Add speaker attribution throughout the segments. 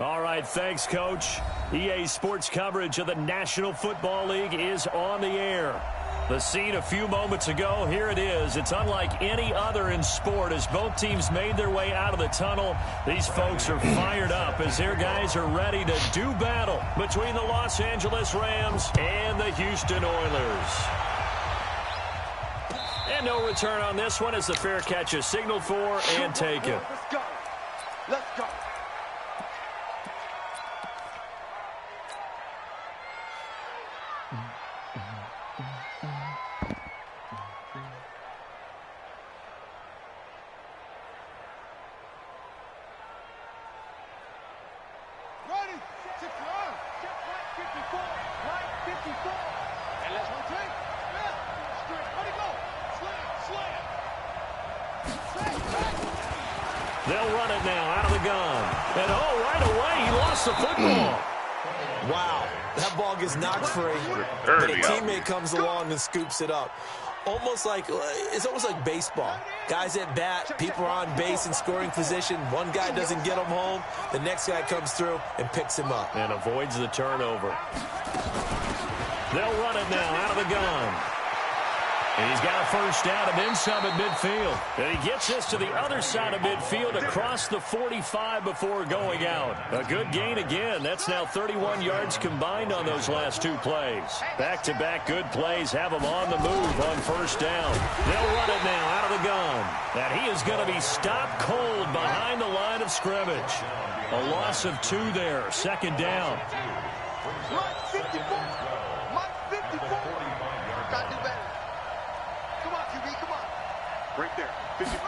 Speaker 1: All right, thanks, Coach. EA Sports coverage of the National Football League is on the air. The scene a few moments ago, here it is. It's unlike any other in sport as both teams made their way out of the tunnel. These folks are fired up as their guys are ready to do battle between the Los Angeles Rams and the Houston Oilers. And no return on this one as the fair catch is signaled for and taken.
Speaker 2: Let's go. Let's go.
Speaker 1: They'll run it now out of the gun. And, oh, right away, he lost the football.
Speaker 3: Wow, that ball gets knocked free, but a teammate comes along and scoops it up. It's almost like baseball. Guys at bat, people are on base in scoring position. One guy doesn't get him home. The next guy comes through and picks him up.
Speaker 1: And avoids the turnover. They'll run it now out of the gun. And he's got a first down and then some at midfield. And he gets this to the other side of midfield across the 45 before going out. A good gain again. That's now 31 yards combined on those last two plays. Back-to-back good plays have him on the move on first down. They'll run it now out of the gun. And he is going to be stopped cold behind the line of scrimmage. A loss of 2 there. Second down.
Speaker 2: Mike 54. Mike 54. Got to do better. Come on, QB, come on. Right there. 54.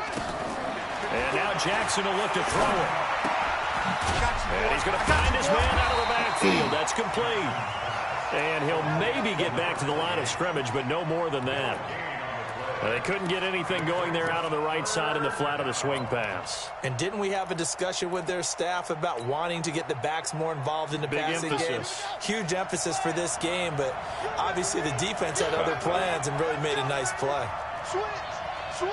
Speaker 1: And now Jackson will look to throw it. And he's going to find his man out of the backfield. That's complete. And he'll maybe get back to the line of scrimmage, but no more than that. They couldn't get anything going there out on the right side in the flat of the swing pass.
Speaker 3: And didn't we have a discussion with their staff about wanting to get the backs more involved in the passing game? Huge emphasis for this game, but obviously the defense had other plans and really made a nice play.
Speaker 2: Switch. Switch.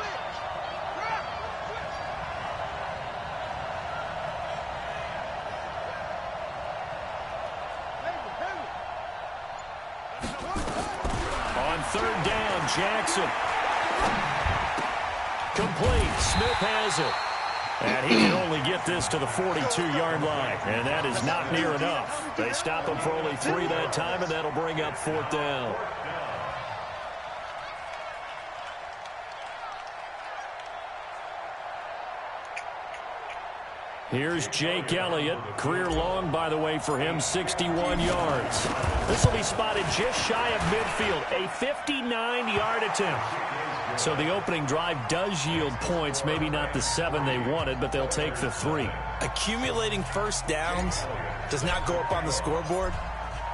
Speaker 1: On third down, Jackson. Complete. Smith has it. And he can only get this to the 42-yard line. And that is not near enough. They stop him for only 3 that time, and that'll bring up fourth down. Here's Jake Elliott. Career long, by the way, for him, 61 yards. This will be spotted just shy of midfield. A 59-yard attempt. So the opening drive does yield points. Maybe not the 7 they wanted, but they'll take the 3.
Speaker 3: Accumulating first downs does not go up on the scoreboard,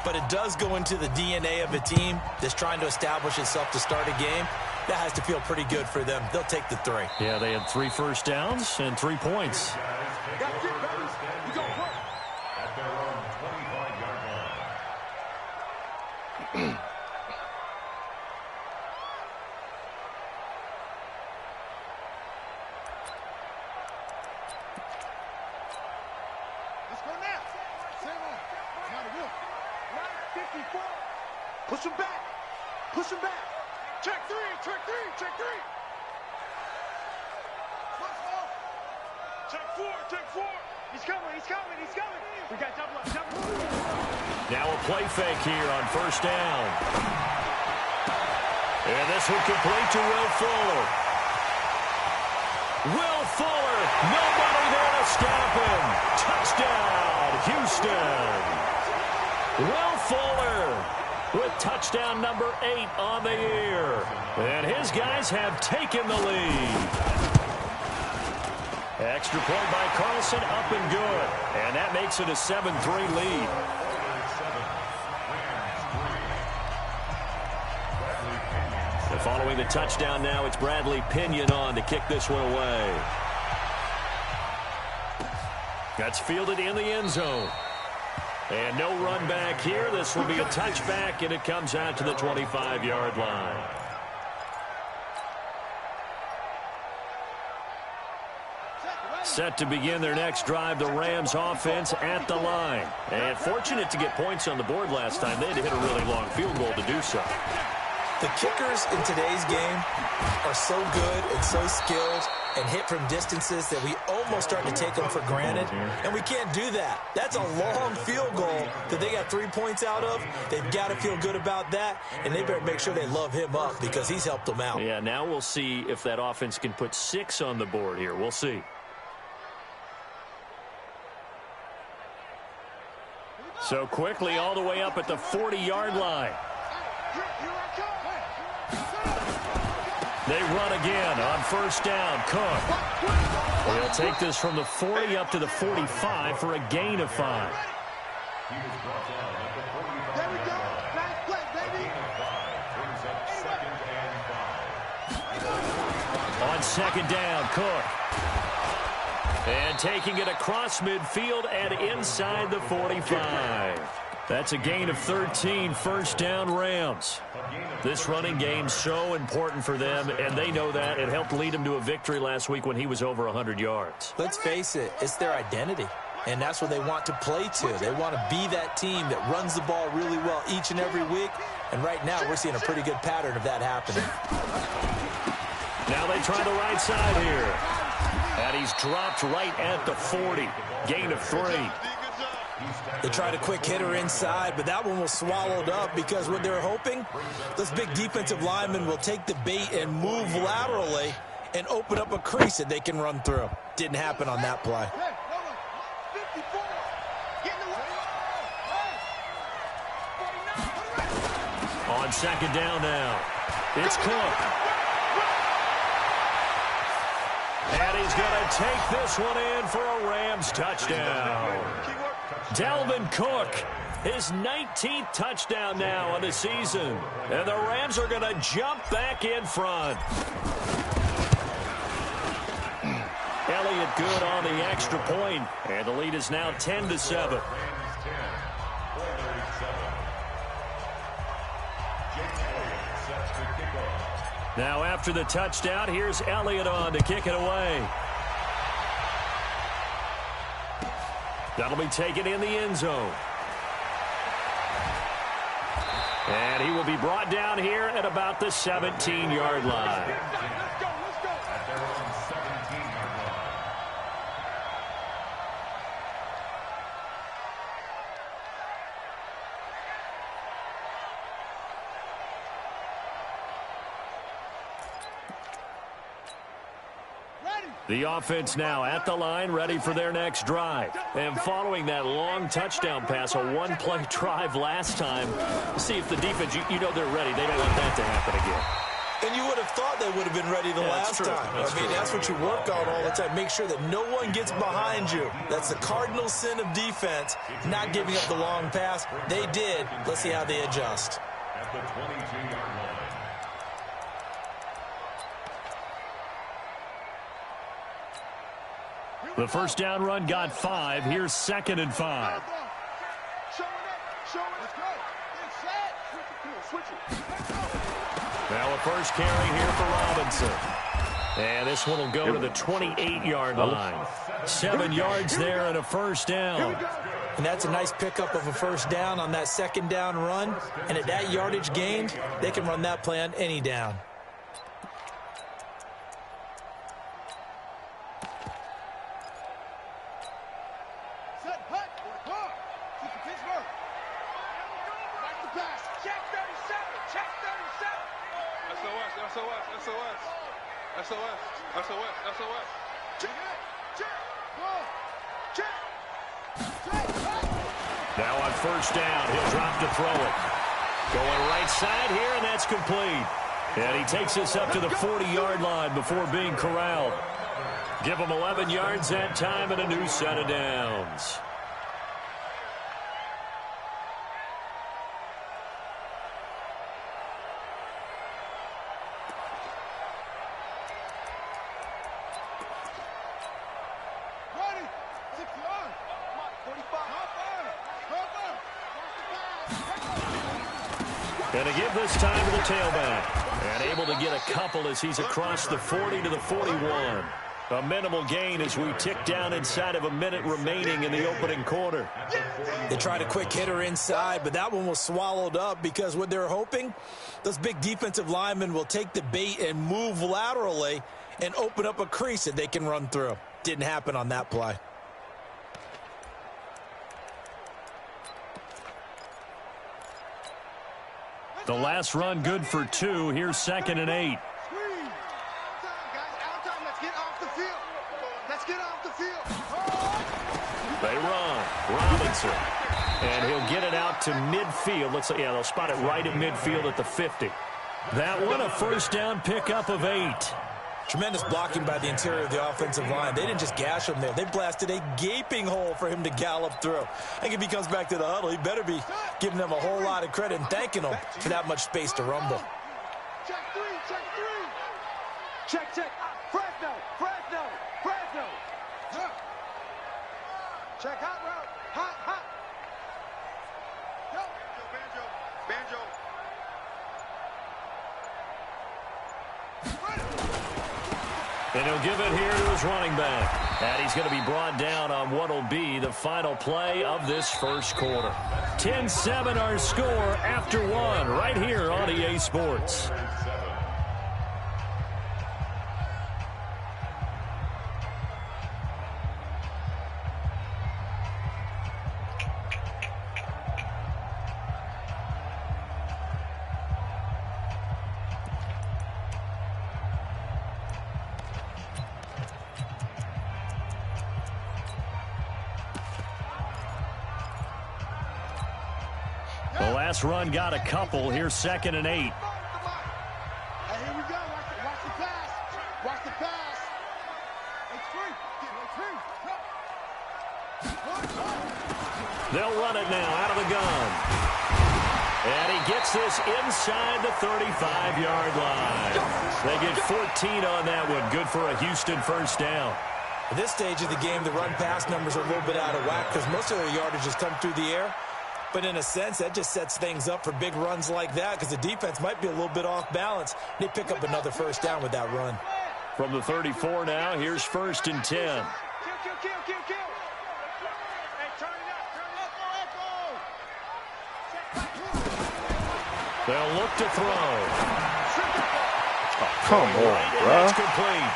Speaker 3: but it does go into the DNA of a team that's trying to establish itself to start a game. That has to feel pretty good for them. They'll take the 3.
Speaker 1: Yeah, they had 3 first downs and 3 points.
Speaker 2: Push him back. Push him back. Check 3. Check 3. Check 3. Check 4. Check 4. He's coming. He's coming. He's coming. We got double up. Double up.
Speaker 1: Now a play fake here on first down. And this will complete to Will Fuller. Will Fuller. Nobody there to stop him. Touchdown, Houston. Will Fuller with touchdown number 8 on the year. And his guys have taken the lead. Extra point by Carlson, up and good. And that makes it a 7-3 lead. And following the touchdown now, it's Bradley Pinion on to kick this one away. That's fielded in the end zone. And no run back here. This will be a touchback, and it comes out to the 25-yard line. Set to begin their next drive, the Rams offense at the line. And fortunate to get points on the board last time. They had to hit a really long field goal to do so.
Speaker 3: The kickers in today's game are so good and so skilled and hit from distances that we almost start to take them for granted, and we can't do that. That's a long field goal that they got 3 points out of. They've got to feel good about that, and they better make sure they love him up because he's helped them out.
Speaker 1: Yeah, now we'll see if that offense can put 6 on the board here. We'll see. So quickly all the way up at the 40-yard line. They run again on first down. Cook. He'll take this from the 40 up to the 45 for a gain of 5. On second down, Cook. And taking it across midfield and inside the 45. That's a gain of 13, first down Rams. This running game so important for them, and they know that. It helped lead them to a victory last week when he was over 100 yards.
Speaker 3: Let's face it, it's their identity, and that's what they want to play to. They want to be that team that runs the ball really well each and every week, and right now we're seeing a pretty good pattern of that happening.
Speaker 1: Now they try the right side here. And he's dropped right at the 40. Gain of 3.
Speaker 3: They tried a quick hitter inside, but that one was swallowed up because what they're hoping, those big defensive linemen will take the bait and move laterally and open up a crease that they can run through. Didn't happen on that play.
Speaker 1: On second down now, it's Cook. And he's going to take this one in for a Rams touchdown. Dalvin Cook, his 19th touchdown now on the season. And the Rams are going to jump back in front. Elliott good on the extra point, and the lead is now 10-7. Now after the touchdown, here's Elliott on to kick it away. That'll be taken in the end zone. And he will be brought down here at about the 17-yard line. The offense now at the line, ready for their next drive. And following that long touchdown pass, a one-play drive last time, see if the defense, you know they're ready. They don't want that to happen again.
Speaker 3: And you would have thought they would have been ready the last time. That's what you work on all the time. Make sure that no one gets behind you. That's the cardinal sin of defense, not giving up the long pass. They did. Let's see how they adjust.
Speaker 4: At the 22-yard line.
Speaker 1: The first down run got 5. Here's 2nd and 5. Now a first carry here for Robinson. And this one will go to the 28-yard line. 7 yards there and a first down.
Speaker 3: And that's a nice pickup of a first down on that second down run. And at that yardage gained, they can run that play on any down.
Speaker 1: Now on first down, he'll drop to throw it. Going right side here, and that's complete. And he takes this up to the 40-yard line before being corralled. Give him 11 yards that time and a new set of downs. And to give this time to the tailback. And able to get a couple as he's across the 40 to the 41. A minimal gain as we tick down inside of a minute remaining in the opening quarter.
Speaker 3: They tried a quick hitter inside, but that one was swallowed up because what they're hoping, those big defensive linemen will take the bait and move laterally and open up a crease that they can run through. Didn't happen on that play.
Speaker 1: The last run good for 2. Here's 2nd and 8. They run. Robinson. And he'll get it out to midfield. Looks like, yeah, they'll spot it right at midfield at the 50. That one, a first down pickup of 8.
Speaker 3: Tremendous blocking by the interior of the offensive line. They didn't just gash him there. They blasted a gaping hole for him to gallop through. I think if he comes back to the huddle, he better be giving them a whole lot of credit and thanking them for that much space to rumble.
Speaker 2: Check 3, check 3. Check. Fresno. Check hot route. Hot. Yo. Banjo.
Speaker 1: And he'll give it here to his running back. And he's going to be brought down on what will be the final play of this first quarter. 10-7 our score after 1 right here on EA Sports. The last run got a couple. Here's 2nd and 8.
Speaker 2: Hey, here we go. Watch the pass. Watch the pass. It's free.
Speaker 1: They'll run it now out of the gun. And he gets this inside the 35-yard line. They get 14 on that one. Good for a Houston first down.
Speaker 3: At this stage of the game, the run-pass numbers are a little bit out of whack because most of their yardage has come through the air. But in a sense, that just sets things up for big runs like that because the defense might be a little bit off balance. They pick up another first down with that run.
Speaker 1: From the 34 now, here's 1st and 10.
Speaker 2: Kill. Hey, turn it up.
Speaker 1: They'll look to throw.
Speaker 5: Come on, bro.
Speaker 1: That's complete.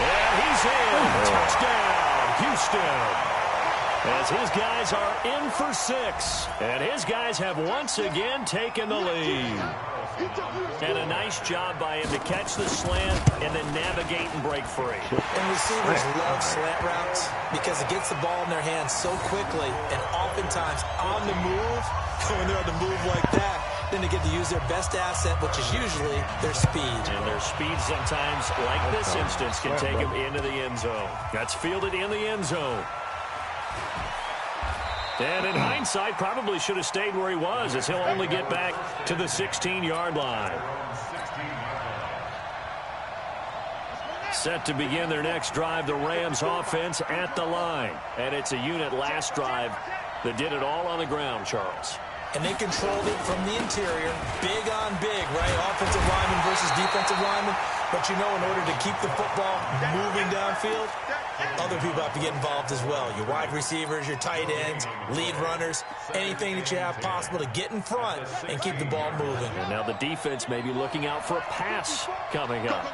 Speaker 1: And he's in. Touchdown, Houston. As his guys are in for 6. And his guys have once again taken the lead. And a nice job by him to catch the slant and then navigate and break free.
Speaker 3: And receivers love slant routes because it gets the ball in their hands so quickly and oftentimes on the move. When they're on the move like that, then they get to use their best asset, which is usually their speed.
Speaker 1: And their speed sometimes, like this instance, can take them into the end zone. That's fielded in the end zone. And in hindsight, probably should have stayed where he was as he'll only get back to the 16-yard line. Set to begin their next drive, the Rams offense at the line. And it's a unit last drive that did it all on the ground, Charles.
Speaker 3: And they controlled it from the interior, big on big, right? Offensive lineman versus defensive lineman. But you know, in order to keep the football moving downfield, other people have to get involved as well. Your wide receivers, your tight ends, lead runners, anything that you have possible to get in front and keep the ball moving.
Speaker 1: And now the defense may be looking out for a pass coming up.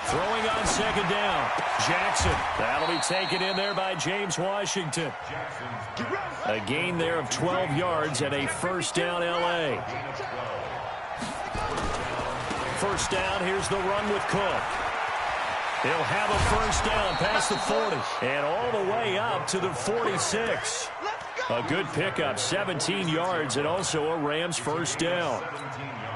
Speaker 1: Throwing on 2nd down. Jackson. That'll be taken in there by James Washington. A gain there of 12 yards and a first down L.A. First down, here's the run with Cook. He'll have a first down past the 40 and all the way up to the 46. A good pickup, 17 yards, and also a Rams first down.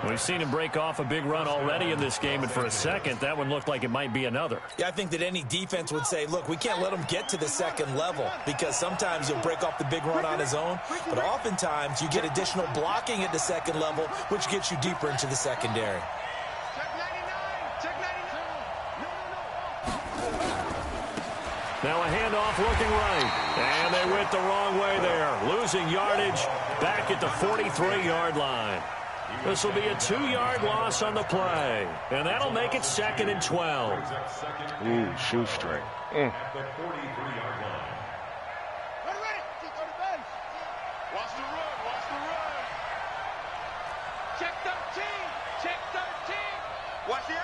Speaker 1: We've seen him break off a big run already in this game, and for a second, that one looked like it might be another.
Speaker 3: Yeah, I think that any defense would say, look, we can't let him get to the second level because sometimes he'll break off the big run on his own, but oftentimes you get additional blocking at the second level, which gets you deeper into the secondary.
Speaker 1: Now a handoff looking right, and they went the wrong way there, losing yardage back at the 43-yard line. This will be a 2-yard loss on the play, and that'll make it 2nd and 12.
Speaker 5: Ooh, shoestring.
Speaker 4: At the 43-yard line.
Speaker 2: Watch the run, watch the run. Check 13, check 13. Watch the edge.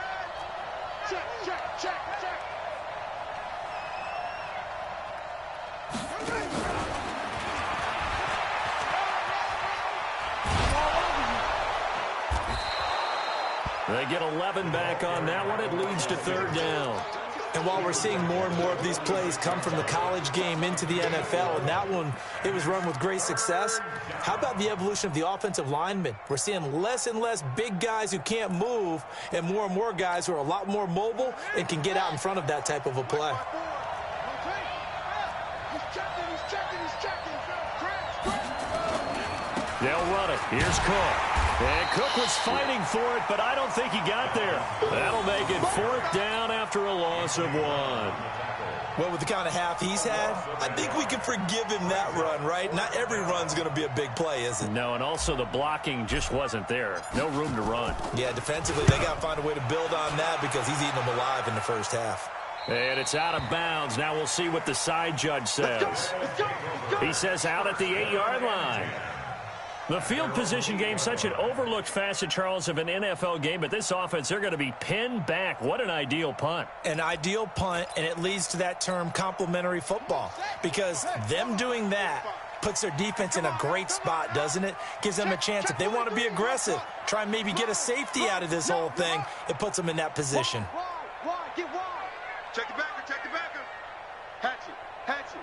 Speaker 2: Check, check, check, check.
Speaker 1: They get 11 back on that one. It leads to 3rd down.
Speaker 3: And while we're seeing more and more of these plays come from the college game into the NFL, and that one, it was run with great success, how about the evolution of the offensive linemen? We're seeing less and less big guys who can't move and more guys who are a lot more mobile and can get out in front of that type of a play.
Speaker 1: They'll run it. Here's Cook. And Cook was fighting for it, but I don't think he got there. That'll make it 4th down after a loss of 1.
Speaker 3: Well, with the kind of half he's had, I think we can forgive him that run, right? Not every run's going to be a big play, is it?
Speaker 1: No, and also the blocking just wasn't there. No room to run.
Speaker 3: Yeah, defensively, they got to find a way to build on that because he's eating them alive in the first half.
Speaker 1: And it's out of bounds. Now we'll see what the side judge says. He says out at the 8-yard line. The field position game, such an overlooked facet, Charles, of an NFL game, but this offense, they're going to be pinned back. What an ideal punt.
Speaker 3: An ideal punt, and it leads to that term complementary football, because them doing that puts their defense in a great spot, doesn't it? Gives them a chance. If they want to be aggressive, try and maybe get a safety out of this whole thing, it puts them in that position.
Speaker 2: Get wide. Check the backer, check the backer. Hatch it, hatch it.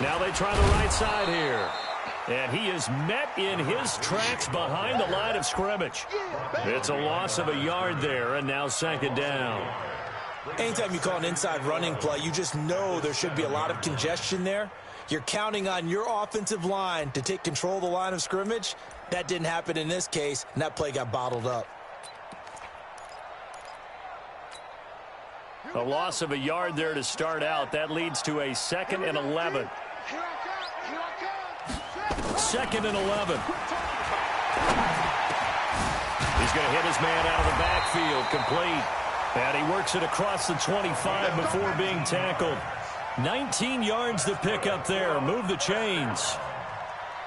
Speaker 1: Now they try the right side here. And he is met in his tracks behind the line of scrimmage. It's a loss of a yard there, and now 2nd down.
Speaker 3: Anytime you call an inside running play, you just know there should be a lot of congestion there. You're counting on your offensive line to take control of the line of scrimmage. That didn't happen in this case, and that play got bottled up.
Speaker 1: A loss of a yard there to start out. That leads to a 2nd and 11. 2nd and 11. He's going to hit his man out of the backfield, complete. And he works it across the 25 before being tackled. 19 yards to pick up there. Move the chains.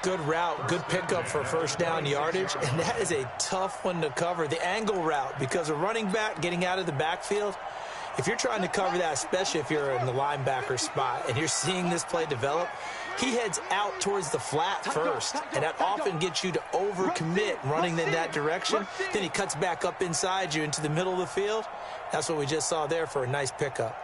Speaker 3: Good route, good pickup for 1st down yardage, and that is a tough one to cover. The angle route, because a running back getting out of the backfield, if you're trying to cover that, especially if you're in the linebacker spot and you're seeing this play develop, he heads out towards the flat first, and that often gets you to overcommit running in that direction. Then he cuts back up inside you into the middle of the field. That's what we just saw there for a nice pickup.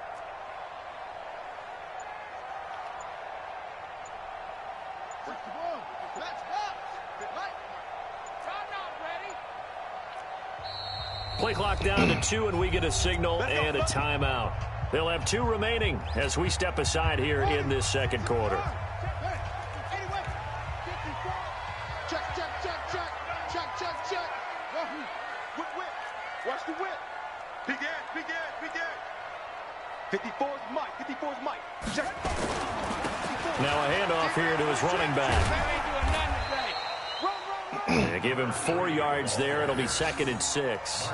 Speaker 1: Play clock down to 2, and we get a signal and a timeout. They'll have 2 remaining as we step aside here in this 2nd quarter.
Speaker 2: Check. Watch the whip. Big edge. 54's Mike. Check.
Speaker 1: Now a handoff here to his running back. They give him 4 yards there. It'll be 2nd and 6.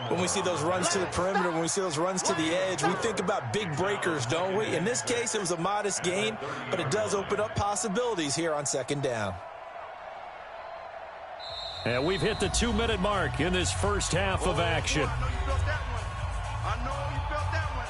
Speaker 3: When we see those runs to the perimeter, when we see those runs to the edge, we think about big breakers, don't we? In this case, it was a modest gain, but it does open up possibilities here on 2nd down.
Speaker 1: And we've hit the 2-minute mark in this first half of action.
Speaker 2: I know you felt that one.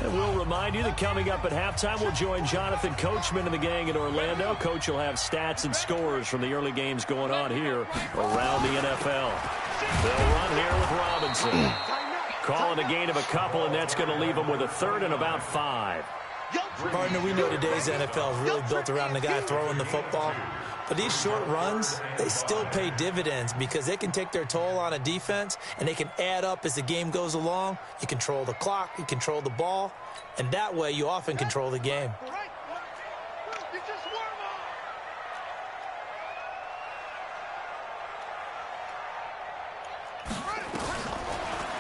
Speaker 1: And we'll remind you that coming up at halftime, we'll join Jonathan Coachman and the gang in Orlando. Coach will have stats and scores from the early games going on here around the NFL. They'll run here with Robinson. Calling a gain of a couple, and that's going to leave them with a 3rd and about 5.
Speaker 3: Partner, we know today's NFL is really built around the guy throwing the football. But these short runs, they still pay dividends because they can take their toll on a defense, and they can add up as the game goes along. You control the clock, you control the ball, and that way you often control the game.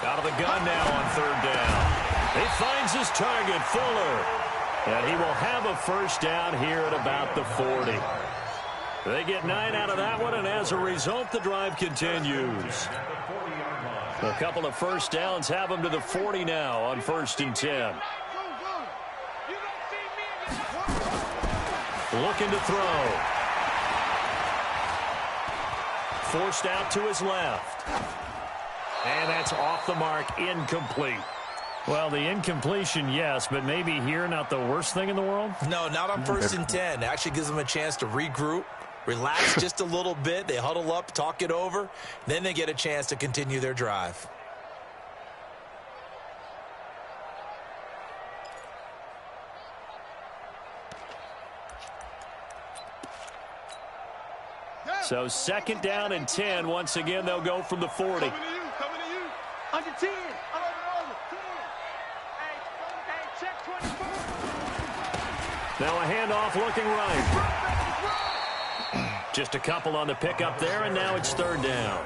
Speaker 1: Out of the gun now on third down. He finds his target, Fuller. And he will have a first down here at about the 40. They get 9 out of that one, and as a result, the drive continues. A couple of first downs have them to the 40 now on 1st and 10. Looking to throw. Forced out to his left. And that's off the mark, incomplete. Well, the incompletion, yes, but maybe here not the worst thing in the world?
Speaker 3: No, not on 1st and 10. It actually gives them a chance to regroup, relax just a little bit. They huddle up, talk it over. Then they get a chance to continue their drive.
Speaker 1: So 2nd down and 10. Once again, they'll go from the 40.
Speaker 2: Coming to you. Under 10. Over. 10. Hey, check 24.
Speaker 1: Now a handoff looking right. Just a couple on the pickup there, and now it's 3rd down.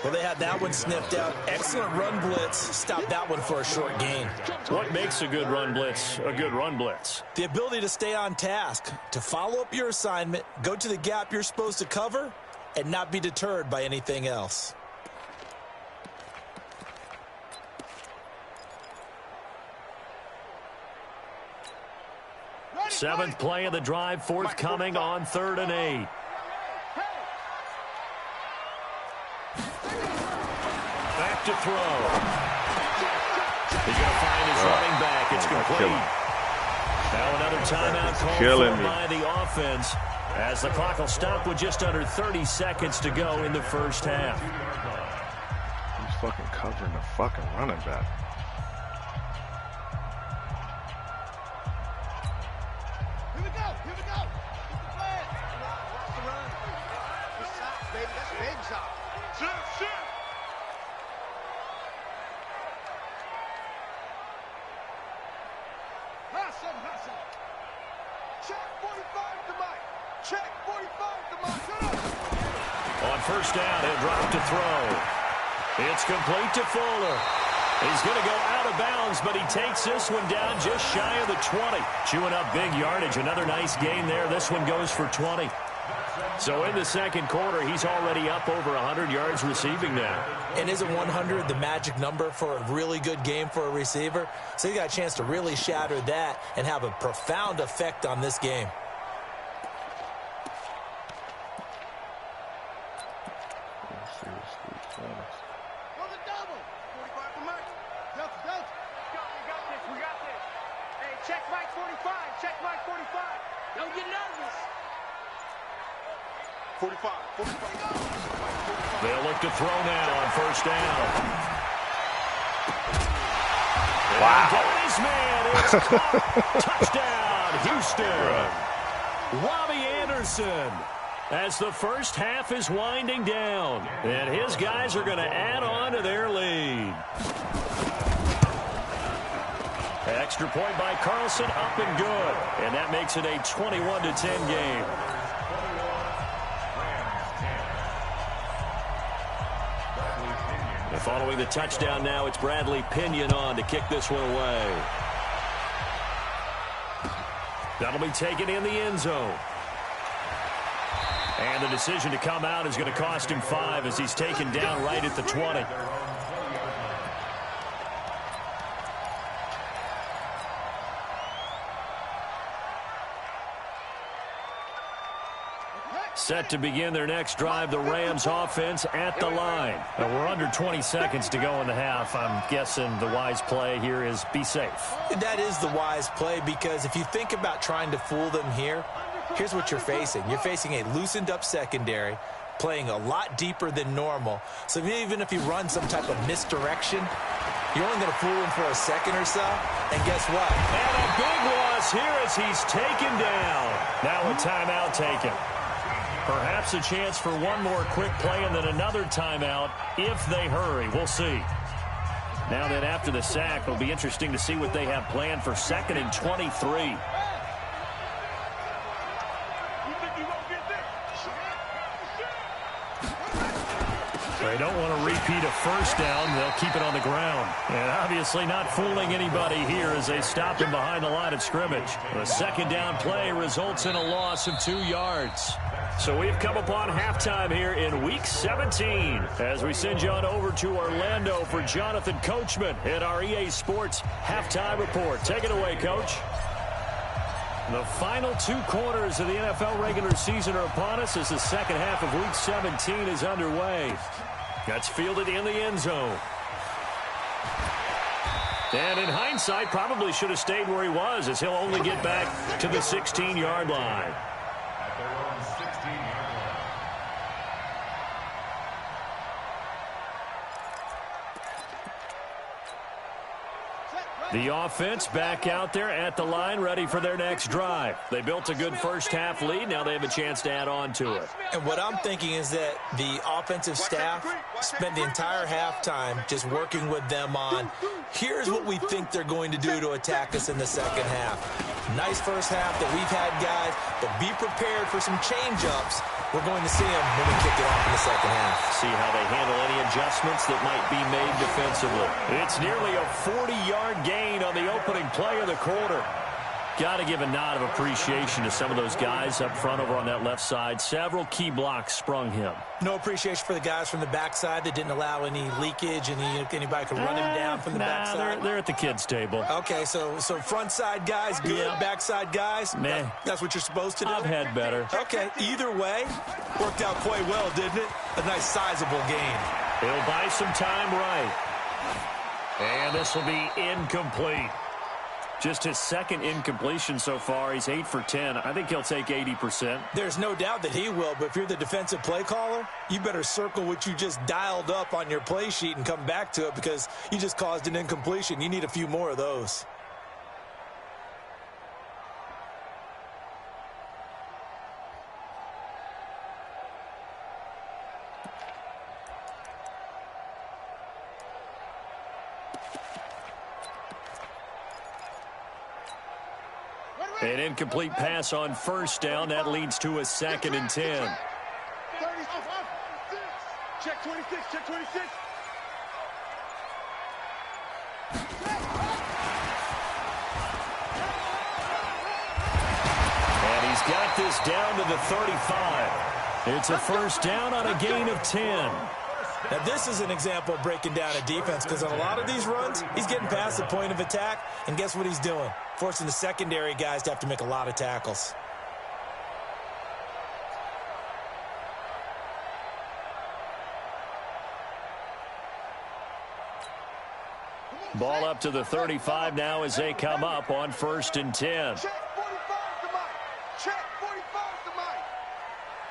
Speaker 3: Well, they had that one sniffed out. Excellent run blitz. Stop that one for a short gain.
Speaker 1: What makes a good run blitz a good run blitz?
Speaker 3: The ability to stay on task, to follow up your assignment, go to the gap you're supposed to cover, and not be deterred by anything else.
Speaker 1: Seventh play of the drive, forthcoming on 3rd and 8. Back to throw. He's going to find his running back. It's complete. Now another timeout called by the offense as the clock will stop with just under 30 seconds to go in the first half.
Speaker 5: He's fucking covering the fucking running back.
Speaker 2: Here we go. Get the flag. Watch the run. Good shots, baby. That's big shot. Shit. Hassan. Check 45 to Mike. Check 45 to Mike.
Speaker 1: On 1st down, he'll drop to throw. It's complete to Fuller. He's going to go out of bounds, but he takes this one down just shy of the 20. Chewing up big yardage. Another nice gain there. This one goes for 20. So in the 2nd quarter, he's already up over 100 yards receiving now.
Speaker 3: And isn't 100 the magic number for a really good game for a receiver? So you got a chance to really shatter that and have a profound effect on this game.
Speaker 2: Check Mike 45. Don't get nervous. 45.
Speaker 1: They'll look to throw now on 1st down.
Speaker 5: Wow.
Speaker 1: His man is caught. Touchdown, Houston. Robbie Anderson. As the first half is winding down, and his guys are going to add on to their lead. Extra point by Carlson, up and good. And that makes it a 21-10 game. And following the touchdown now, it's Bradley Pinion on to kick this one away. That'll be taken in the end zone. And the decision to come out is going to cost him 5 as he's taken down right at the 20. Set to begin their next drive, the Rams offense at the line. Now we're under 20 seconds to go in the half. I'm guessing the wise play here is be safe.
Speaker 3: That is the wise play because if you think about trying to fool them here, here's what you're facing. You're facing a loosened up secondary, playing a lot deeper than normal. So even if you run some type of misdirection, You're only going to fool him for a second or so, and guess what?
Speaker 1: And a big loss here as he's taken down. Now a timeout taken. Perhaps a chance for one more quick play and then another timeout if they hurry. We'll see. Now then, after the sack, it'll be interesting to see what they have planned for 2nd and 23. They don't want to repeat a first down. They'll keep it on the ground. And obviously not fooling anybody here as they stop him behind the line of scrimmage. The 2nd down play results in a loss of 2 yards. So we've come upon halftime here in Week 17 as we send you on over to Orlando for Jonathan Coachman in our EA Sports Halftime Report. Take it away, Coach. The final 2 quarters of the NFL regular season are upon us as the second half of Week 17 is underway. That's fielded in the end zone. And in hindsight, probably should have stayed where he was as he'll only get back to the 16-yard line.
Speaker 4: At their own 16-yard line.
Speaker 1: The offense back out there at the line, ready for their next drive. They built a good first-half lead. Now they have a chance to add on to it.
Speaker 3: And what I'm thinking is that the offensive staff spent the entire halftime just working with them on, here's what we think they're going to do to attack us in the second half. Nice first half that we've had, guys, but be prepared for some change-ups. We're going to see them when we kick it off in the second half.
Speaker 1: See how they handle any adjustments that might be made defensively. It's nearly a 40-yard gain on the opening play of the quarter. Got to give a nod of appreciation to some of those guys up front over on that left side. Several key blocks sprung him.
Speaker 3: No appreciation for the guys from the backside that didn't allow any leakage and anybody could run him down from the backside.
Speaker 1: They're at the kids' table.
Speaker 3: Okay, so front side guys good, backside guys,
Speaker 1: meh.
Speaker 3: That's what you're supposed to do?
Speaker 1: I've had better.
Speaker 3: Okay, either way, worked out quite well, didn't it? A nice sizable gain.
Speaker 1: He'll buy some time right. And this will be incomplete. Just his second incompletion so far. He's 8 for 10. I think he'll take 80%.
Speaker 3: There's no doubt that he will, but if you're the defensive play caller, you better circle what you just dialed up on your play sheet and come back to it because you just caused an incompletion. You need a few more of those.
Speaker 1: An incomplete pass on first down. That leads to a 2nd and 10.
Speaker 2: Check 26, check 26.
Speaker 1: And he's got this down to the 35. It's a first down on a gain of 10.
Speaker 3: Now, this is an example of breaking down a defense because on a lot of these runs, he's getting past the point of attack, and guess what he's doing? Forcing the secondary guys to have to make a lot of tackles.
Speaker 1: Ball up to the 35 now as they come up on 1st and 10.
Speaker 2: Check 45 to Mike. Check 45 to Mike.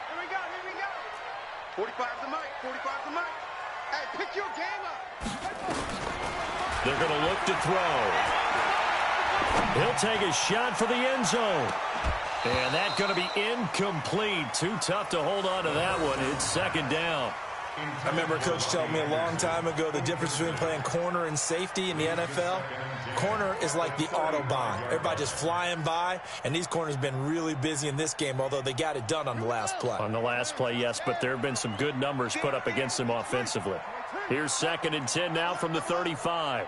Speaker 2: Here we go, here we go. 45 to Mike, 45 to Mike. Hey, pick your game up.
Speaker 1: They're going to look to throw. He'll take a shot for the end zone. And that's going to be incomplete. Too tough to hold on to that one. It's 2nd down.
Speaker 3: I remember a coach telling me a long time ago the difference between playing corner and safety in the NFL. Corner is like the Autobahn. Everybody just flying by, and these corners have been really busy in this game, although they got it done on the last play.
Speaker 1: On the last play, yes, but there have been some good numbers put up against them offensively. Here's 2nd and 10 now from the 35.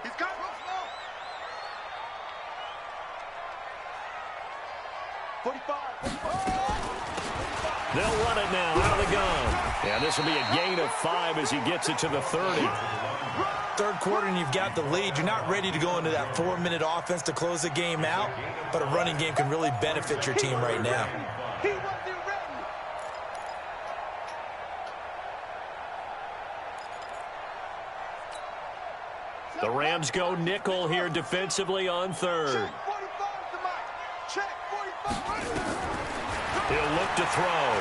Speaker 1: They'll run it now out of the gun. And this will be a gain of 5 as he gets it to the 30.
Speaker 3: Third quarter and you've got the lead. You're not ready to go into that 4-minute offense to close the game out, but a running game can really benefit your team right now.
Speaker 1: The Rams go nickel here defensively on 3rd. He'll look to throw.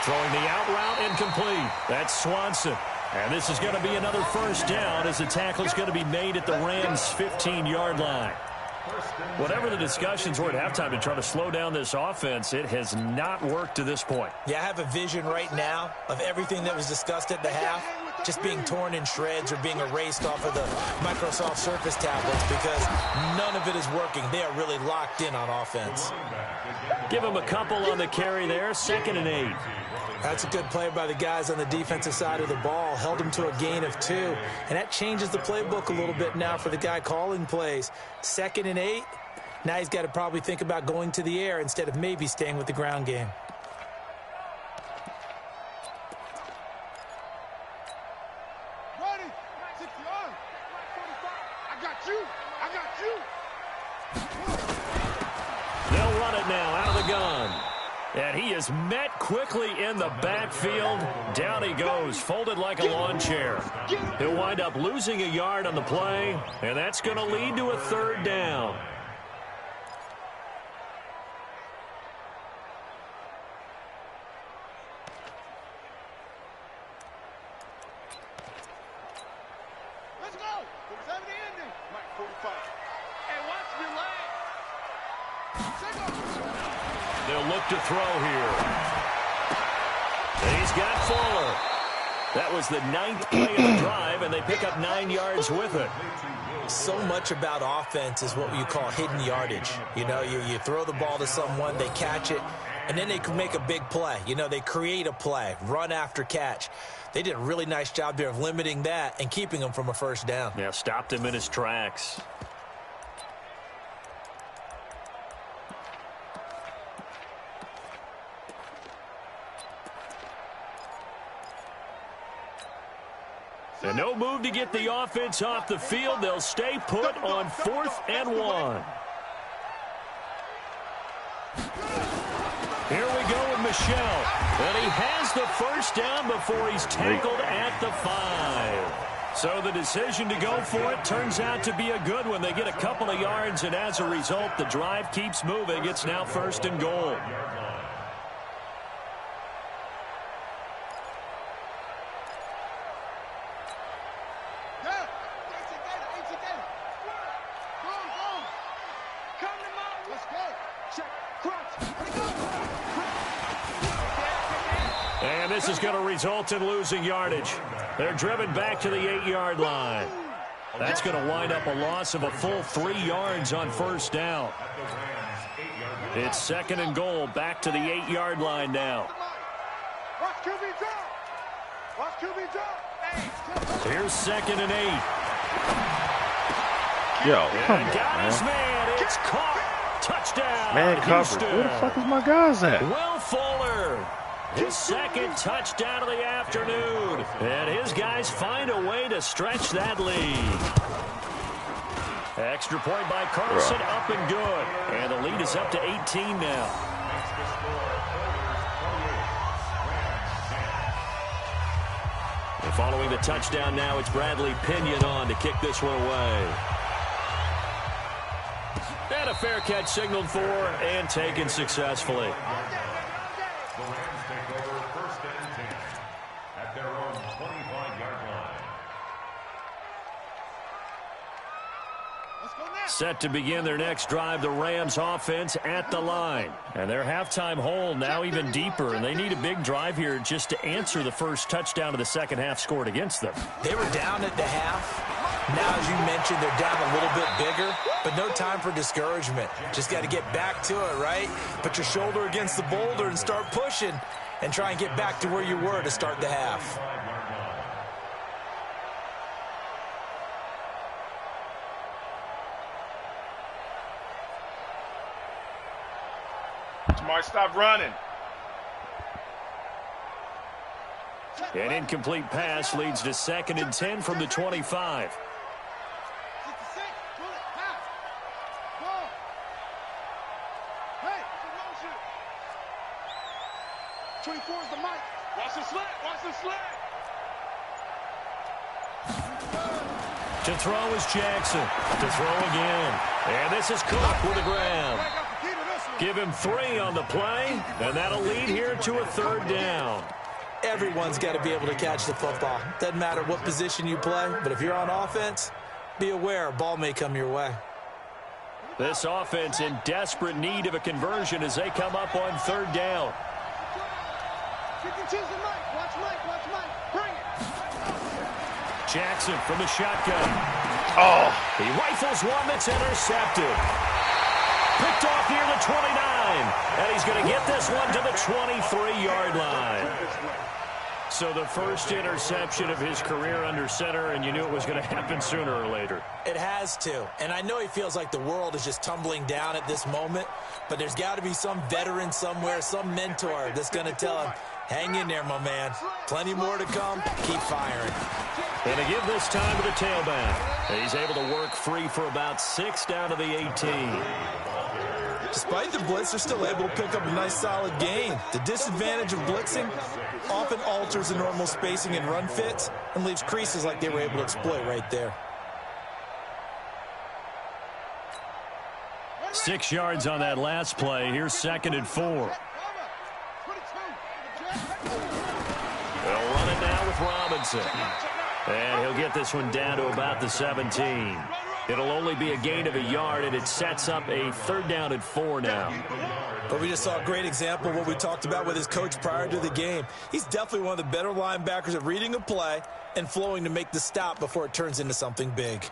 Speaker 1: Throwing the out route incomplete. That's Swanson. And this is going to be another first down as the tackle is going to be made at the Rams' 15-yard line. Whatever the discussions were at halftime to try to slow down this offense, it has not worked to this point.
Speaker 3: Yeah, I have a vision right now of everything that was discussed at the half just being torn in shreds or being erased off of the Microsoft Surface tablets because none of it is working. They are really locked in on offense.
Speaker 1: Give them a couple on the carry there, 2nd and 8.
Speaker 3: That's a good play by the guys on the defensive side of the ball. Held them to a gain of 2. And that changes the playbook a little bit now for the guy calling plays. 2nd and 8. Now he's got to probably think about going to the air instead of maybe staying with the ground game.
Speaker 2: Ready? 60 yards. 45. I got you. I got you.
Speaker 1: They'll run it now out of the gun. And he is met quickly in the backfield. Down he goes, folded like a lawn chair. He'll wind up losing a yard on the play, and that's going to lead to a 3rd down.
Speaker 2: Let's go. 47 the ending. Mike, 45. Hey, watch your leg. Single.
Speaker 1: They'll look to throw here. And he's got Fuller. That was the 9th play of the drive, and they pick up 9 yards with it.
Speaker 3: So much about offense is what you call hidden yardage. You know, you throw the ball to someone, they catch it, and then they can make a big play. You know, they create a play, run after catch. They did a really nice job there of limiting that and keeping him from a 1st down.
Speaker 1: Yeah, stopped him in his tracks. And no move to get the offense off the field. They'll stay put on 4th and 1. Here we go with Michel. And he has the 1st down before he's tackled at the 5. So the decision to go for it turns out to be a good one. They get a couple of yards, and as a result, the drive keeps moving. It's now 1st and goal. And this is going to result in losing yardage. They're driven back to the 8-yard line. That's going to wind up a loss of a full 3 yards on 1st down. It's 2nd and goal, back to the 8-yard line now.
Speaker 2: Watch QB drop. Watch QB drop.
Speaker 1: Here's 2nd and 8.
Speaker 5: Yo, come
Speaker 1: And
Speaker 5: on,
Speaker 1: got his
Speaker 5: man.
Speaker 1: man. It's caught. Touchdown.
Speaker 5: Man covered.
Speaker 1: Houston.
Speaker 5: Where the fuck is my guys at?
Speaker 1: Will Fuller. His 2nd touchdown of the afternoon. And his guys find a way to stretch that lead. Extra point by Carson, up and good. And the lead is up to 18 now. And following the touchdown now, it's Bradley Pinion on to kick this one away. And a fair catch signaled for and taken successfully.
Speaker 4: The Rams take over 1st and 10 at their own 25-yard line.
Speaker 2: Let's go next.
Speaker 1: Set to begin their next drive, the Rams offense at the line. And their halftime hole now even deeper, and they need a big drive here just to answer the first touchdown of the 2nd half scored against them.
Speaker 3: They were down at the half. Now, as you mentioned, they're down a little bit bigger, but no time for discouragement. Just got to get back to it, right? Put your shoulder against the boulder and start pushing and try and get back to where you were to start the half.
Speaker 5: Somebody stop running.
Speaker 1: An incomplete pass leads to 2nd and 10 from the 25.
Speaker 2: 66. Pull it. Pass. Ball. Hey, it's a motion. 24 is the mic. Watch the slant. Watch the slant.
Speaker 1: To throw is Jackson. To throw again. And this is Cook with the grab. Give him 3 on the play, and that'll lead here to a 3rd down.
Speaker 3: Everyone's got to be able to catch the football. Doesn't matter what position you play, but if you're on offense, be aware a ball may come your way.
Speaker 1: This offense in desperate need of a conversion as they come up on third down. Jackson from the shotgun.
Speaker 5: Oh.
Speaker 1: He rifles one that's intercepted. Picked off near the 29. And he's going to get this one to the 23-yard line. So the first interception of his career under center, and you knew it was going to happen sooner or later.
Speaker 3: It has to. And I know he feels like the world is just tumbling down at this moment, but there's got to be some veteran somewhere, some mentor that's going to tell him, hang in there, my man. Plenty more to come. Keep firing.
Speaker 1: And to give this time to the tailback. And he's able to work free for about 6 down to the 18.
Speaker 3: Despite the blitz, they're still able to pick up a nice solid gain. The disadvantage of blitzing often alters the normal spacing and run fits and leaves creases like they were able to exploit right there.
Speaker 1: 6 yards on that last play. Here's 2nd and 4. They'll run it now with Robinson. And he'll get this one down to about the 17. It'll only be a gain of a yard, and it sets up a 3rd down and 4 now.
Speaker 3: But we just saw a great example of what we talked about with his coach prior to the game. He's definitely one of the better linebackers at reading a play and flowing to make the stop before it turns into something big.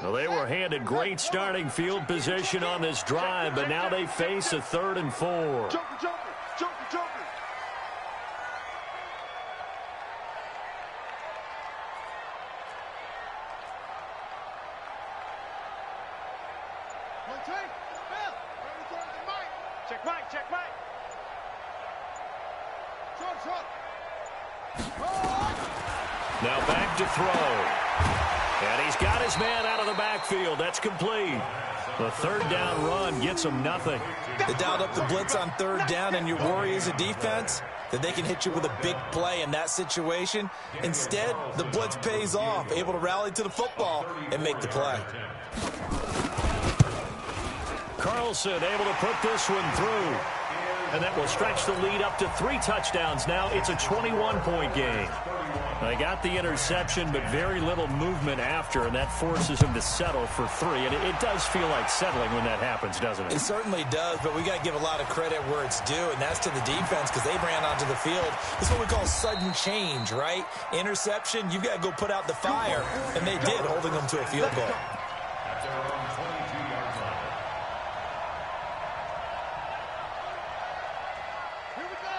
Speaker 1: Well, they were handed great starting field position on this drive, but now they face a 3rd and 4. Now back to throw. And he's got his man out of the backfield. That's complete. The 3rd down run gets him nothing.
Speaker 3: They dialed up the blitz on 3rd down, and your worry as a defense that they can hit you with a big play in that situation. Instead, the blitz pays off, able to rally to the football and make the play.
Speaker 1: Carlson able to put this one through. And that will stretch the lead up to 3 touchdowns now. It's a 21-point game. They got the interception, but very little movement after, and that forces him to settle for 3. And it does feel like settling when that happens, doesn't it?
Speaker 3: It certainly does, but we got to give a lot of credit where it's due, and that's to the defense because they ran onto the field. It's what we call sudden change, right? Interception, you've got to go put out the fire, and they did, holding them to a field goal.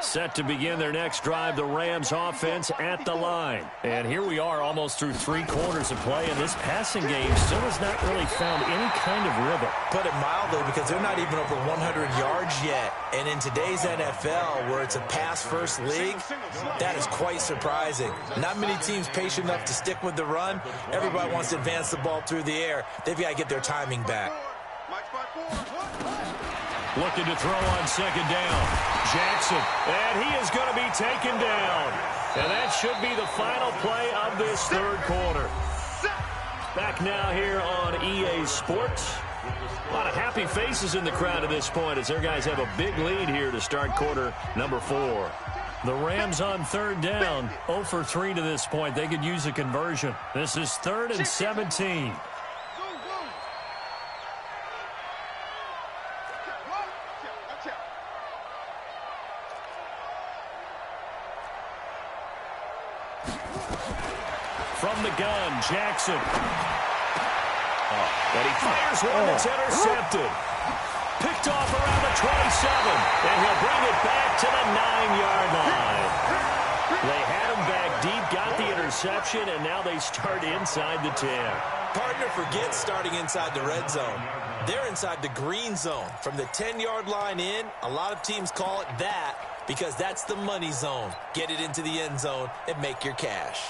Speaker 1: Set to begin their next drive, the Rams offense at the line. And here we are almost through 3 quarters of play, and this passing game still has not really found any kind of rhythm.
Speaker 3: Put it mildly, because they're not even over 100 yards yet. And in today's NFL, where it's a pass-first league, that is quite surprising. Not many teams patient enough to stick with the run. Everybody wants to advance the ball through the air. They've got to get their timing back.
Speaker 1: Looking to throw on 2nd down. Jackson, and he is going to be taken down. And that should be the final play of this 3rd quarter. Back now here on EA Sports. A lot of happy faces in the crowd at this point as their guys have a big lead here to start quarter number 4. The Rams on 3rd down, 0 for 3 to this point. They could use a conversion. This is 3rd and 17. From the gun, Jackson. And he fires one that's intercepted. Picked off around the 27. And he'll bring it back to the 9-yard line. They had him back deep, got the interception, and now they start inside the 10.
Speaker 3: Partner forgets starting inside the red zone. They're inside the green zone. From the 10-yard line in, a lot of teams call it that because that's the money zone. Get it into the end zone and make your cash.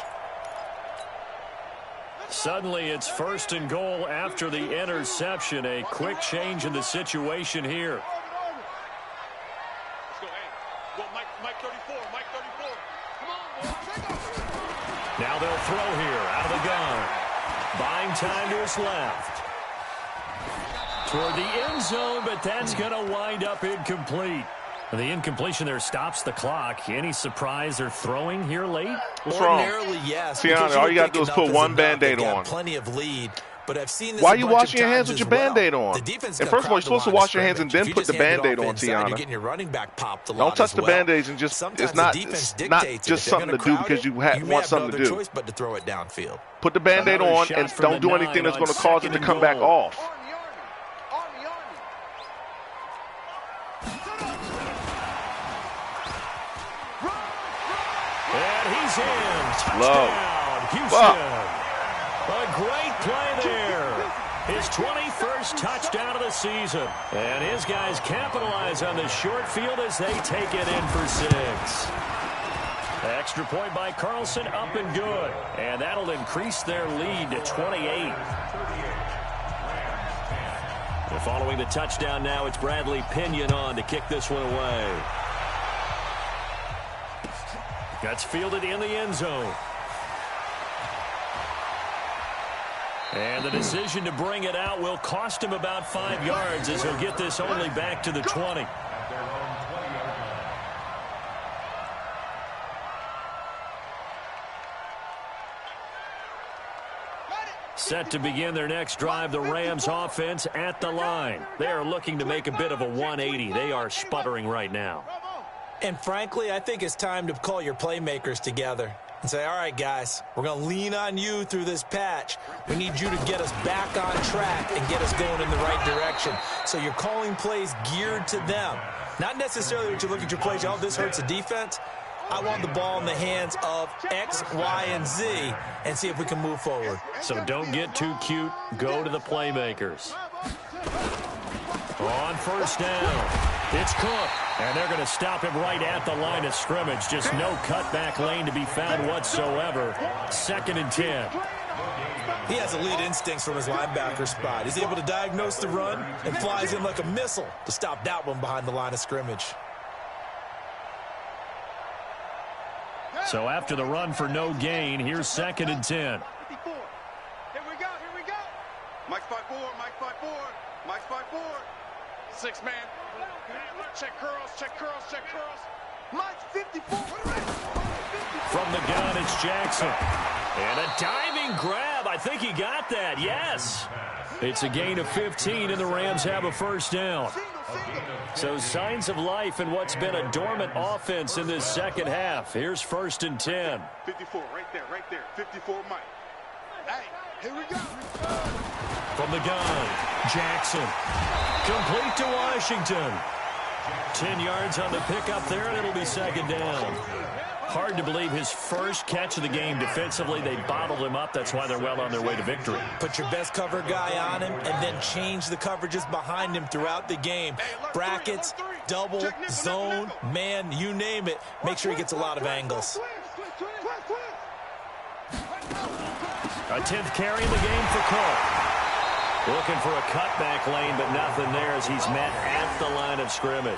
Speaker 1: Suddenly, it's 1st and goal after the interception. A quick change in the situation here. Now they'll throw here out of the gun. Buying time to his left. Toward the end zone, but that's going to wind up incomplete. The incompletion there stops the clock. Any surprise they're throwing here late?
Speaker 5: What's wrong?
Speaker 3: Ordinarily, yes.
Speaker 5: Tiana, all you got to do is put one Band-Aid on.
Speaker 3: Plenty of lead. But I've seen this.
Speaker 5: Why are you washing your hands with your Band-Aid on? And first of all, you're supposed to wash your hands and then put the Band-Aid on, Tiana.
Speaker 3: You're getting your running back popped a lot.
Speaker 5: Don't touch the Band-Aids and just, it's not just something to do because you want something to do.
Speaker 3: Choice but to throw it downfield.
Speaker 5: Put the Band-Aid on and don't do anything that's going to cause it to come back off.
Speaker 1: And he's in. Touchdown, Houston. A great play there. His 21st touchdown of the season. And his guys capitalize on the short field as they take it in for 6. Extra point by Carlson, up and good. And that'll increase their lead to 28. Following the touchdown now, it's Bradley Pinion on to kick this one away. That's fielded in the end zone. And the decision to bring it out will cost him about 5 yards as he'll get this only back to the 20. Set to begin their next drive, the Rams offense at the line. They are looking to make a bit of a 180. They are sputtering right now.
Speaker 3: And frankly, I think it's time to call your playmakers together and say, all right, guys, we're going to lean on you through this patch. We need you to get us back on track and get us going in the right direction. So you're calling plays geared to them. Not necessarily that you look at your plays, oh, this hurts the defense. I want the ball in the hands of X, Y, and Z and see if we can move forward.
Speaker 1: So don't get too cute. Go to the playmakers. On first down, it's Cook. And they're going to stop him right at the line of scrimmage. Just no cutback lane to be found whatsoever. 2nd and 10.
Speaker 3: He has elite instincts from his linebacker spot. He's able to diagnose the run and flies in like a missile to stop that one behind the line of scrimmage.
Speaker 1: So after the run for no gain, here's 2nd and 10.
Speaker 2: Here we go, here we go. Mike's 5-4, Mike's 5-4, Mike's 5-4. 6 man. Check curls, check curls, check curls. Mike's 54.
Speaker 1: From the gun, it's Jackson. And a diving grab. I think he got that, yes. It's a gain of 15, and the Rams have a first down. So signs of life in what's been a dormant offense in this second half. Here's 1st and 10.
Speaker 2: 54, right there, 54, Mike. Hey, here we go.
Speaker 1: From the gun, Jackson. Complete to Washington. 10 yards on the pickup there, and it'll be 2nd down. Hard to believe his first catch of the game defensively. They bottled him up. That's why they're well on their way to victory.
Speaker 3: Put your best cover guy on him and then change the coverages behind him throughout the game. Brackets, double, zone, man, you name it. Make sure he gets a lot of angles.
Speaker 1: A 10th carry in the game for Cook. Looking for a cutback lane, but nothing there as he's met at the line of scrimmage.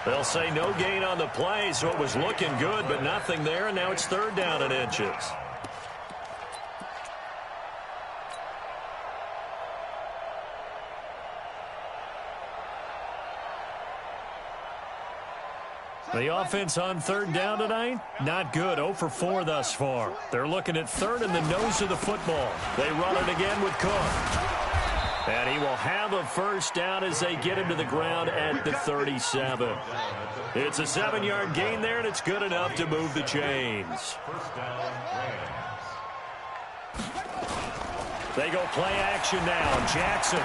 Speaker 1: They'll say no gain on the play, so it was looking good, but nothing there, and now it's 3rd down and inches. The offense on 3rd down tonight, not good. 0 for 4 thus far. They're looking at 3rd in the nose of the football. They run it again with Cook. And he will have a first down as they get him to the ground at the 37. It's a 7-yard gain there, and it's good enough to move the chains. They go play action now. Jackson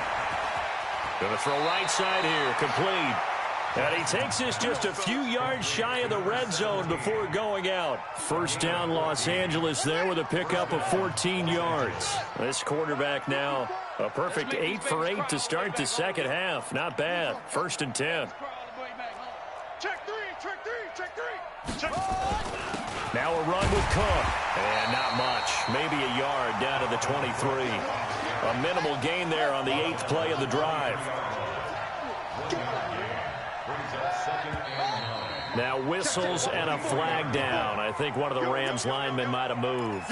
Speaker 1: going to throw right side here, complete. And he takes this just a few yards shy of the red zone before going out. First down, Los Angeles there with a pickup of 14 yards. This quarterback now a perfect 8 for 8 to start the second half. Not bad. 1st and 10.
Speaker 2: Check 3, check 3, check 3. Check.
Speaker 1: Now a run with Cook. And not much. Maybe a yard down to the 23. A minimal gain there on the 8th play of the drive. Now whistles and a flag down. I think one of the Rams linemen might have moved.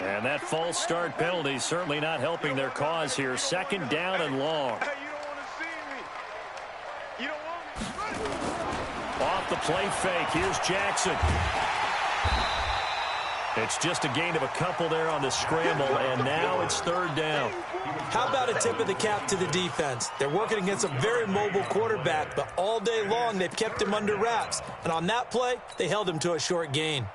Speaker 1: And that false start penalty certainly not helping their cause here. Second down and long.
Speaker 2: Hey, you don't want to see me. You don't want me.
Speaker 1: Off the play fake. Here's Jackson. It's just a gain of a couple there on the scramble, and now it's third down.
Speaker 3: How about a tip of the cap to the defense? They're working against a very mobile quarterback, but all day long they've kept him under wraps. And on that play, they held him to a short gain.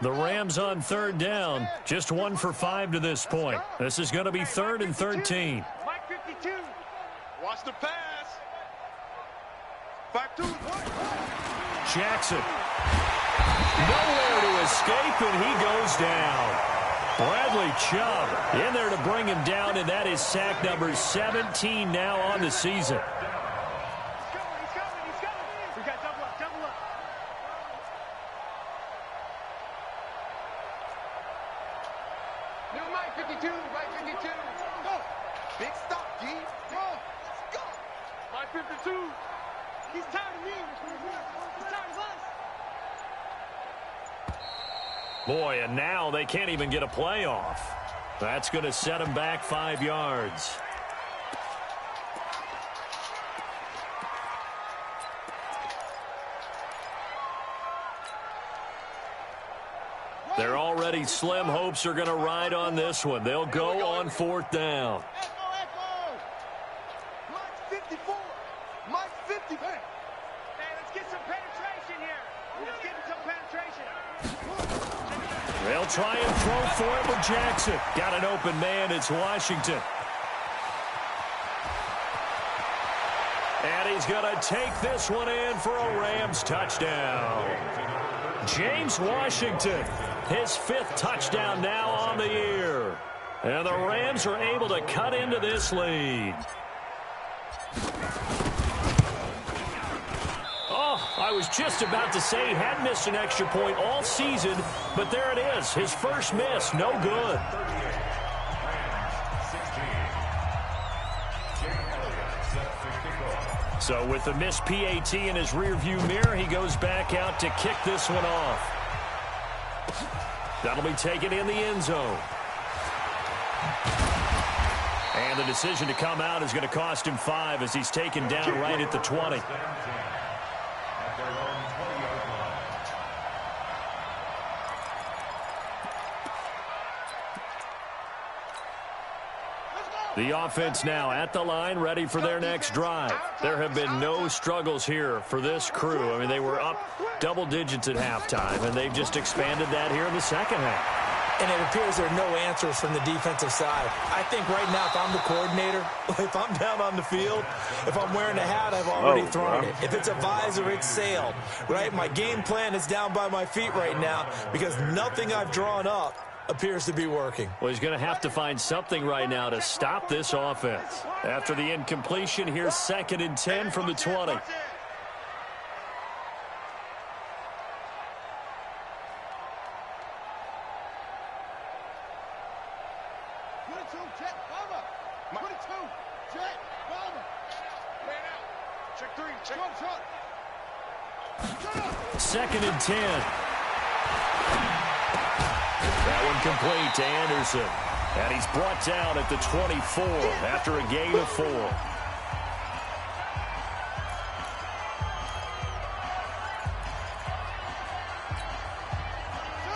Speaker 1: The Rams on third down. Just 1 for 5 to this point. This is going to be 3rd and 13.
Speaker 2: Mike 52. Watch the pass. 5-2.
Speaker 1: Jackson. Nowhere to escape, and he goes down. Bradley Chubb in there to bring him down, and that is sack number 17 now on the season.
Speaker 2: He's coming. We got double up. New Mike 52. Go. Big stop, G. Go. Let's go. Mike 52. He's tired of me. He's tired of us.
Speaker 1: Boy, and now they can't even get a play off. That's going to set him back 5 yards. Their already slim hopes are going to ride on this one. They'll go on 4th down.
Speaker 2: Echo. Mike 54. Mike 50. Hey, let's get some penetration here. Let's get some penetration.
Speaker 1: They'll try and throw for it with Jackson. Got an open man. It's Washington. And he's going to take this one in for a Rams touchdown. James Washington, his 5th touchdown now on the year. And the Rams are able to cut into this lead. I was just about to say he hadn't missed an extra point all season, but there it is. His first miss, no good. So with the missed PAT in his rearview mirror, he goes back out to kick this one off. That'll be taken in the end zone. And the decision to come out is going to cost him 5 as he's taken down right at the 20. The offense now at the line, ready for their next drive. There have been no struggles here for this crew. I mean, they were up double digits at halftime, and they've just expanded that here in the second half.
Speaker 3: And it appears there are no answers from the defensive side. I think right now, if I'm the coordinator, if I'm down on the field, if I'm wearing a hat, I've already thrown it. If it's a visor, it's sailed, right? My game plan is down by my feet right now because nothing I've drawn up appears to be working.
Speaker 1: Well, he's going to have to find something right now to stop this offense. After the incompletion, here's 2nd and 10 from the 20. Second and 10. That one complete to Anderson. And he's brought down at the 24 after a gain of 4.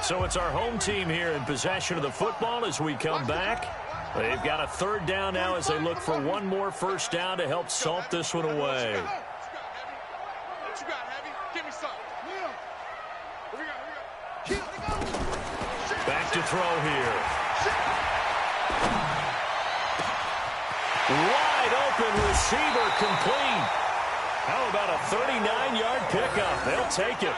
Speaker 1: So it's our home team here in possession of the football as we come back. They've got a 3rd down now as they look for one more first down to help salt this one away. Back to throw here. Wide open receiver complete. How about a 39-yard pickup? They'll take it.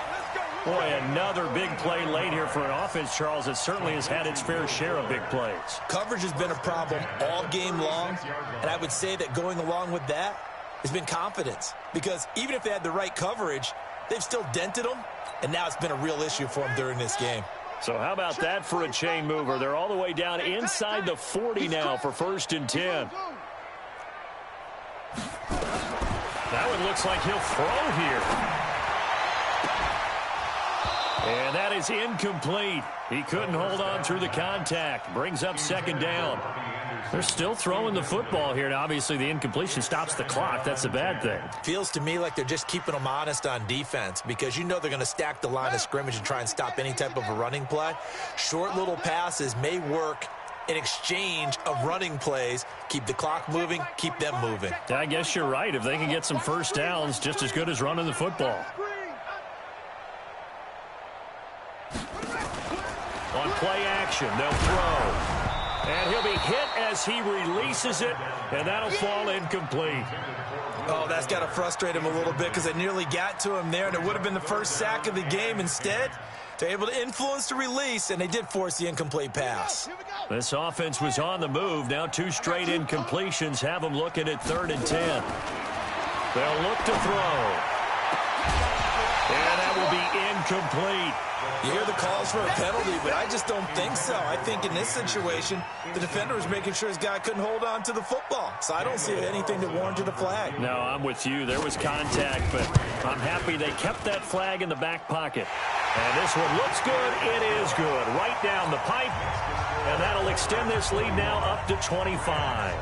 Speaker 1: Boy, another big play late here for an offense, Charles, that certainly has had its fair share of big plays.
Speaker 3: Coverage has been a problem all game long, and I would say that going along with that has been confidence. Because even if they had the right coverage, they've still dented them, and now it's been a real issue for them during this game.
Speaker 1: So how about that for a chain mover? They're all the way down inside the 40 now for 1st and 10. That one looks like he'll throw here. And that is incomplete. He couldn't hold on through the contact. Brings up second down. They're still throwing the football here. Now, obviously, the incompletion stops the clock. That's a bad thing.
Speaker 3: Feels to me like they're just keeping them honest on defense because you know they're going to stack the line of scrimmage and try and stop any type of a running play. Short little passes may work in exchange of running plays. Keep the clock moving, keep them moving.
Speaker 1: I guess you're right. If they can get some first downs, just as good as running the football. On play action, they'll throw. And he'll be hit as he releases it, and that'll fall incomplete.
Speaker 3: Oh, that's got to frustrate him a little bit because they nearly got to him there, and it would have been the first sack of the game. Instead, they're able to influence the release, and they did force the incomplete pass.
Speaker 1: This offense was on the move. Now 2 straight incompletions have them looking at 3rd and 10. They'll look to throw. And that will be incomplete.
Speaker 3: You hear the calls for a penalty, but I just don't think so. I think in this situation, the defender was making sure his guy couldn't hold on to the football. So I don't see anything that warranted a flag.
Speaker 1: No, I'm with you. There was contact, but I'm happy they kept that flag in the back pocket. And this one looks good. It is good. Right down the pipe. And that'll extend this lead now up to 25.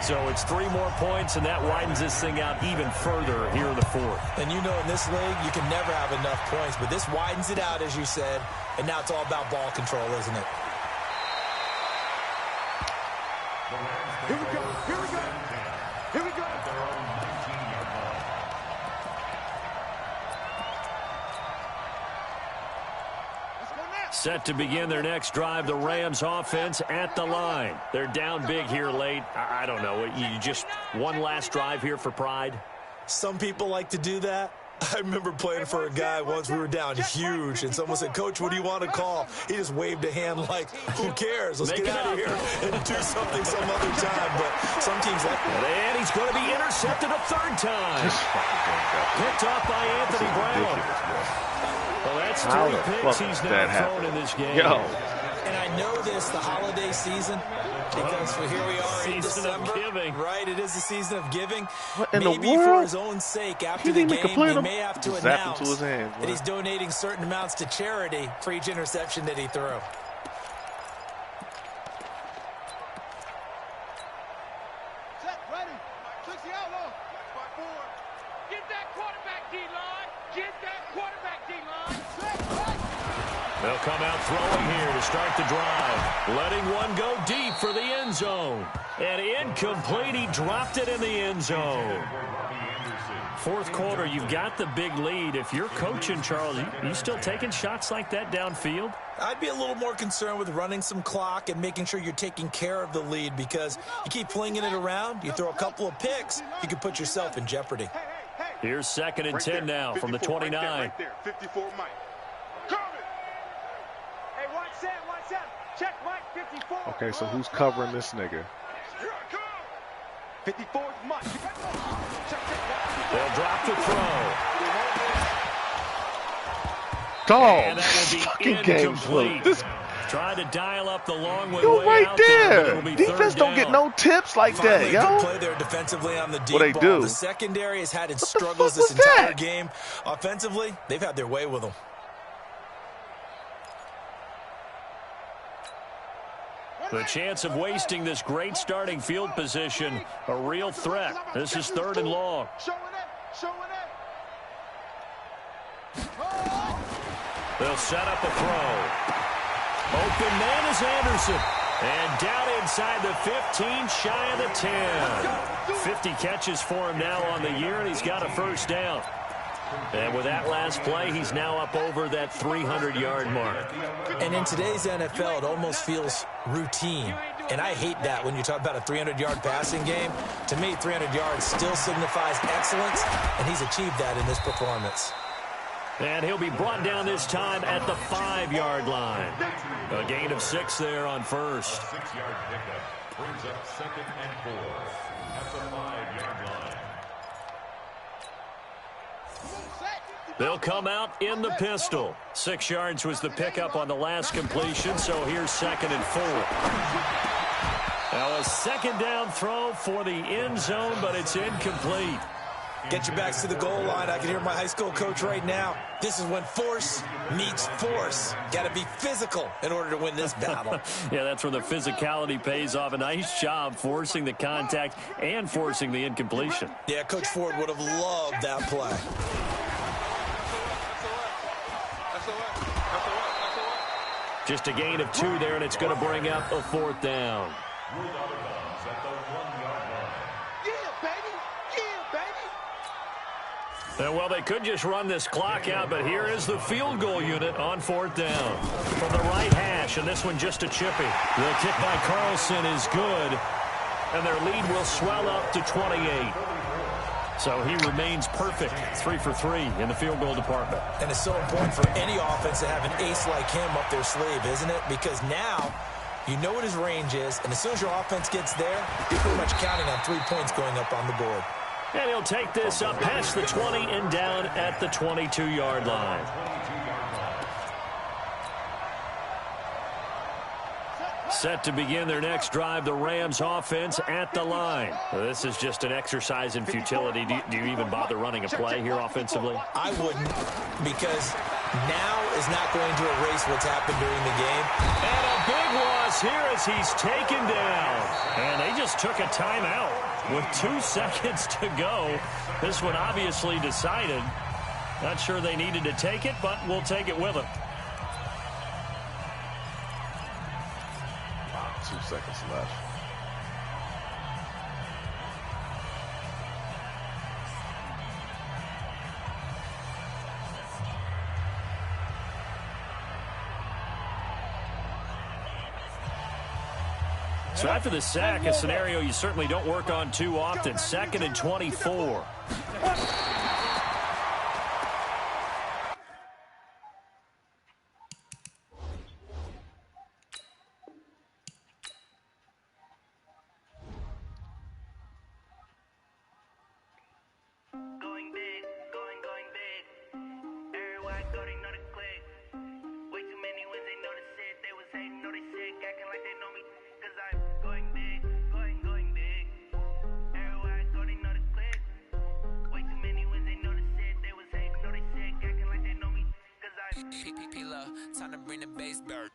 Speaker 1: So it's 3 more points, and that widens this thing out even further here in the 4th.
Speaker 3: And you know in this league, you can never have enough points, but this widens it out, as you said, and now it's all about ball control, isn't it?
Speaker 2: Here we go. Here we go. Here we go.
Speaker 1: Set to begin their next drive, the Rams offense at the line. They're down big here late. I don't know. You just one last drive here for pride?
Speaker 3: Some people like to do that. I remember playing for a guy once. We were down huge, and someone said, "Coach, what do you want to call?" He just waved a hand like, who cares? Let's get out of here and do something some other time. But some teams like that.
Speaker 1: And he's going to be intercepted a 3rd time. Picked off by Anthony Brown. Well, that's 3 picks he's now thrown in this game.
Speaker 3: And I know this, the holiday season, because here we are in December. Right, it is the season of giving. Maybe for his own sake, after the game, he may have to announce that he's donating certain amounts to charity for each interception that he threw.
Speaker 2: Set, ready. Trixie outlaw. Get that quarterback, D-line. Get that quarterback, D-line.
Speaker 1: They'll come out throwing here to start the drive. Letting one go deep for the end zone. And incomplete. He dropped it in the end zone. 4th quarter, you've got the big lead. If you're coaching, Charles, you still taking shots like that downfield?
Speaker 3: I'd be a little more concerned with running some clock and making sure you're taking care of the lead because you keep flinging it around, you throw a couple of picks, you could put yourself in jeopardy.
Speaker 1: Here's 2nd and 10 now from the 29.
Speaker 2: Right there, 54 Mike. Hey, watch that. Check Mike, 54.
Speaker 5: Okay, so who's covering this nigga?
Speaker 2: 54 Mike.
Speaker 1: They'll drop the throw.
Speaker 5: Dog, fucking game flow.
Speaker 1: Trying to dial up the long way.
Speaker 5: Yo, right
Speaker 1: out
Speaker 5: there.
Speaker 1: Defense
Speaker 5: Defense don't get no tips like that, yo.
Speaker 3: Good play there defensively on the deep
Speaker 5: they
Speaker 3: ball.
Speaker 5: do.
Speaker 3: The secondary has had its struggles this entire game. Offensively, they've had their way with them.
Speaker 1: The chance of wasting this great starting field position, a real threat. This is 3rd and long. They'll set up a throw. Open man is Anderson. And down inside the 15, shy of the 10. 50 catches for him now on the year, and he's got a 1st down. And with that last play, he's now up over that 300-yard mark.
Speaker 3: And in today's NFL, it almost feels routine. And I hate that when you talk about a 300-yard passing game. To me, 300 yards still signifies excellence, and he's achieved that in this performance.
Speaker 1: And he'll be brought down this time at the 5-yard line. A gain of 6 there on 1st.
Speaker 4: 6-yard pickup brings up 2nd and 4 at the 5-yard line.
Speaker 1: They'll come out in the pistol. 6 yards was the pickup on the last completion, so here's 2nd and 4. Now a 2nd down throw for the end zone, but it's incomplete.
Speaker 3: Get your backs to the goal line. I can hear my high school coach right now. This is when force meets force. Got to be physical in order to win this battle.
Speaker 1: Yeah, that's where the physicality pays off. A nice job forcing the contact and forcing the incompletion.
Speaker 3: Yeah, Coach Ford would have loved that play.
Speaker 1: Just a gain of 2 there, and it's going to bring up a 4th down. Well, they could just run this clock out, but here is the field goal unit on 4th down. From the right hash, and this one just a chippy. The kick by Carlson is good, and their lead will swell up to 28. So he remains perfect, 3 for 3 in the field goal department.
Speaker 3: And it's so important for any offense to have an ace like him up their sleeve, isn't it? Because now you know what his range is, and as soon as your offense gets there, you're pretty much counting on 3 points going up on the board.
Speaker 1: And he'll take this up past the 20 and down at the 22-yard line. Set to begin their next drive, the Rams offense at the line. This is just an exercise in futility. Do you even bother running a play here offensively?
Speaker 3: I wouldn't, because now is not going to erase what's happened during the game.
Speaker 1: And a big loss here as he's taken down. And they just took a timeout with 2 seconds to go. This one obviously decided. Not sure they needed to take it, but we'll take it with them.
Speaker 5: 2 seconds left.
Speaker 1: So after the sack, a scenario you certainly don't work on too often. 2nd and 24.
Speaker 6: Time to bring the bass bird.